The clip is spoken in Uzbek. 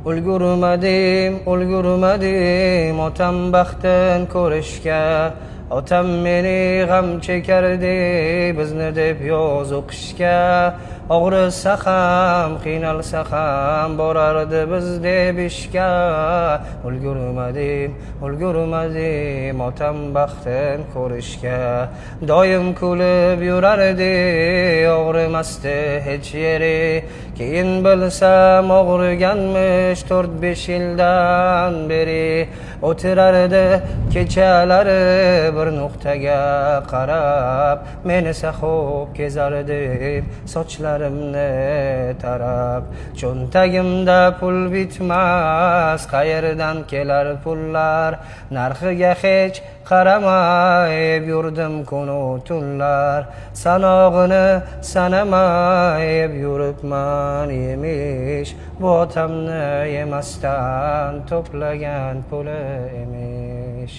ulgurmadim otam baxtin ko'rishga. Otam meni g'am chekardi bizni deb yoz o'qishga. Og'risa ham, qiynalsa ham borardi biz deb ishga. Ulgurmadim otam baxtin ko'rishga. Doim kulib yurardi, og'rimasdi hech yeri. Keyin bilsam og'riganmish 4-5 yildan beri. O'tirardi kechalari bir nuqtaga qarab, meni saxob kezardi sochlarimni tarab. Cho'ntagimda pul bitmas, qayerdan kelar pullar? Narxiga hech qaramay yurdim kunu tunlar. Sanog'ini sanamay yuribman emish, bu otamni yemasdan to'plagan puli emish.